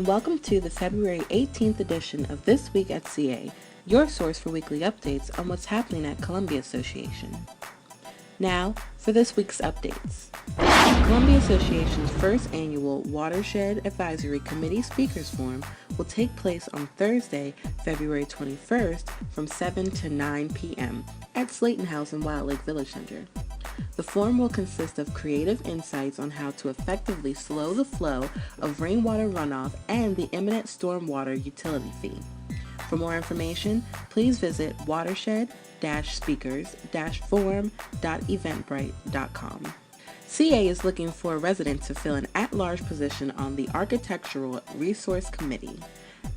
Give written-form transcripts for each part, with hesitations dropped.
Welcome to the February 18th edition of This Week at CA, your source for weekly updates on what's happening at Columbia Association. Now, for this week's updates. Columbia Association's first annual Watershed Advisory Committee Speakers Forum will take place on Thursday, February 21st from 7 to 9 p.m. at Slayton House in Wild Lake Village Center. The forum will consist of creative insights on how to effectively slow the flow of rainwater runoff and the imminent stormwater utility fee. For more information, please visit watershed-speakers-forum.eventbrite.com. CA is looking for a resident to fill an at-large position on the Architectural Resource Committee.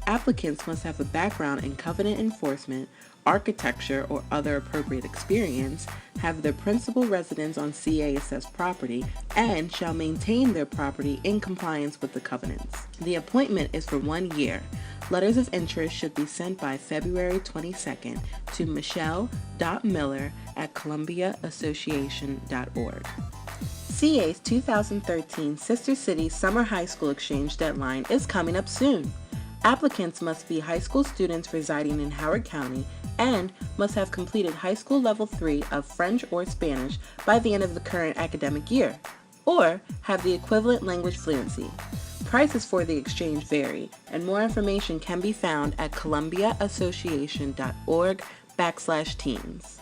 Applicants must have a background in covenant enforcement, architecture, or other appropriate experience, have their principal residence on CA-assessed property, and shall maintain their property in compliance with the covenants. The appointment is for 1 year. Letters of interest should be sent by February 22nd to michelle.miller@columbiaassociation.org. CA's 2013 Sister City Summer High School Exchange deadline is coming up soon. Applicants must be high school students residing in Howard County and must have completed high school level 3 of French or Spanish by the end of the current academic year, or have the equivalent language fluency. Prices for the exchange vary, and more information can be found at columbiaassociation.org/teens.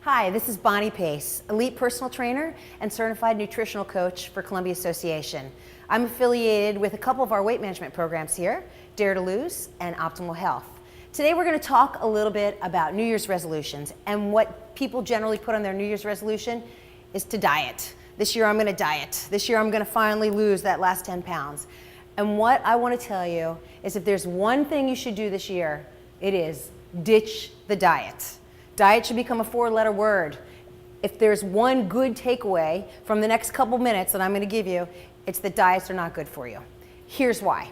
Hi, this is Bonnie Pace, elite personal trainer and certified nutritional coach for Columbia Association. I'm affiliated with a couple of our weight management programs here, Dare to Lose and Optimal Health. Today we're going to talk a little bit about New Year's resolutions, and what people generally put on their New Year's resolution is to diet. This year I'm going to diet. This year I'm going to finally lose that last 10 pounds. And what I want to tell you is, if there's one thing you should do this year, it is ditch the diet. Diet should become a 4-letter word. If there's one good takeaway from the next couple minutes that I'm going to give you, it's that diets are not good for you. Here's why.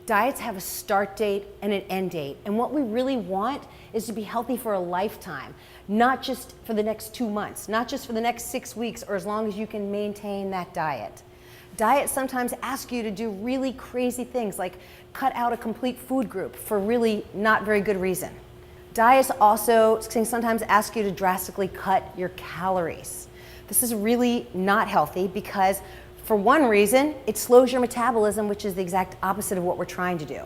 Diets have a start date and an end date, and what we really want is to be healthy for a lifetime, not just for the next 2 months, not just for the next 6 weeks, or as long as you can maintain that diet. Diets sometimes ask you to do really crazy things, like cut out a complete food group for really not very good reason. Diets also can sometimes ask you to drastically cut your calories. This is really not healthy because, for one reason, it slows your metabolism, which is the exact opposite of what we're trying to do.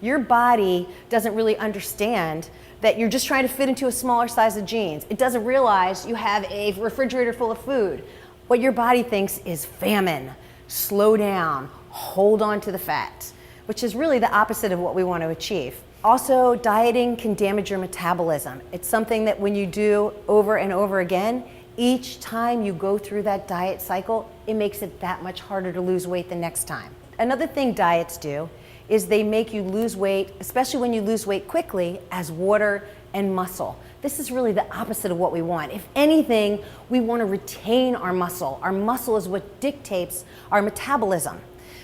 Your body doesn't really understand that you're just trying to fit into a smaller size of jeans. It doesn't realize you have a refrigerator full of food. What your body thinks is famine, slow down, hold on to the fat, which is really the opposite of what we want to achieve. Also, dieting can damage your metabolism. It's something that when you do over and over again, each time you go through that diet cycle, it makes it that much harder to lose weight the next time. Another thing diets do is they make you lose weight, especially when you lose weight quickly, as water and muscle. This is really the opposite of what we want. If anything, we want to retain our muscle. Our muscle is what dictates our metabolism.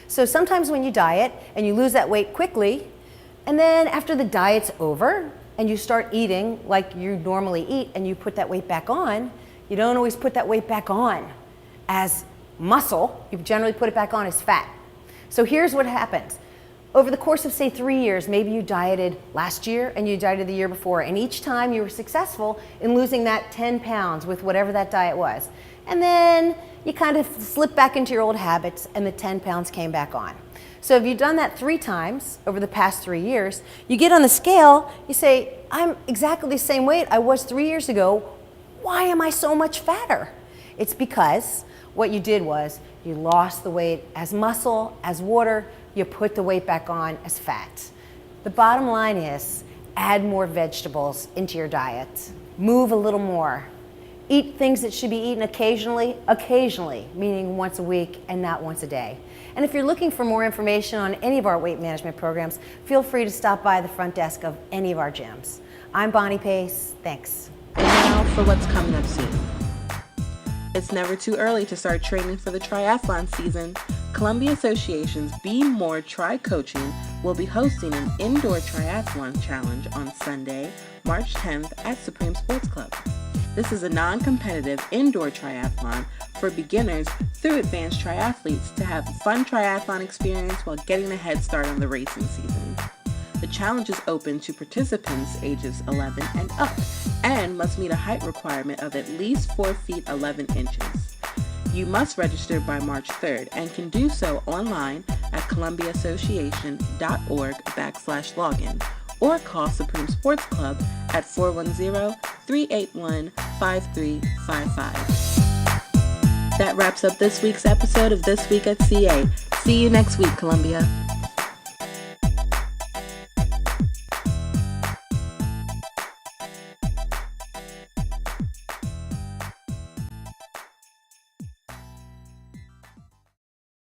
So sometimes when you diet and you lose that weight quickly, and then after the diet's over and you start eating like you normally eat and you put that weight back on, you don't always put that weight back on as muscle. You generally put it back on as fat. So here's what happens. Over the course of, say, 3 years, maybe you dieted last year and you dieted the year before, and each time you were successful in losing that 10 pounds with whatever that diet was. And then you kind of slipped back into your old habits and the 10 pounds came back on. So if you've done that 3 times over the past 3 years, you get on the scale, you say, I'm exactly the same weight I was 3 years ago. Why am I so much fatter? It's because what you did was you lost the weight as muscle, as water, you put the weight back on as fat. The bottom line is, add more vegetables into your diet. Move a little more. Eat things that should be eaten occasionally, meaning once a week and not once a day. And if you're looking for more information on any of our weight management programs, feel free to stop by the front desk of any of our gyms. I'm Bonnie Pace, thanks. And now for what's coming up soon. It's never too early to start training for the triathlon season. Columbia Association's Be More Tri Coaching will be hosting an indoor triathlon challenge on Sunday, March 10th at Supreme Sports Club. This is a non-competitive indoor triathlon for beginners through advanced triathletes to have a fun triathlon experience while getting a head start on the racing season. The challenge is open to participants ages 11 and up and must meet a height requirement of at least 4 feet 11 inches. You must register by March 3rd and can do so online at columbiaassociation.org/login or call Supreme Sports Club at 410-381-5355. That wraps up this week's episode of This Week at CA. See you next week, Columbia.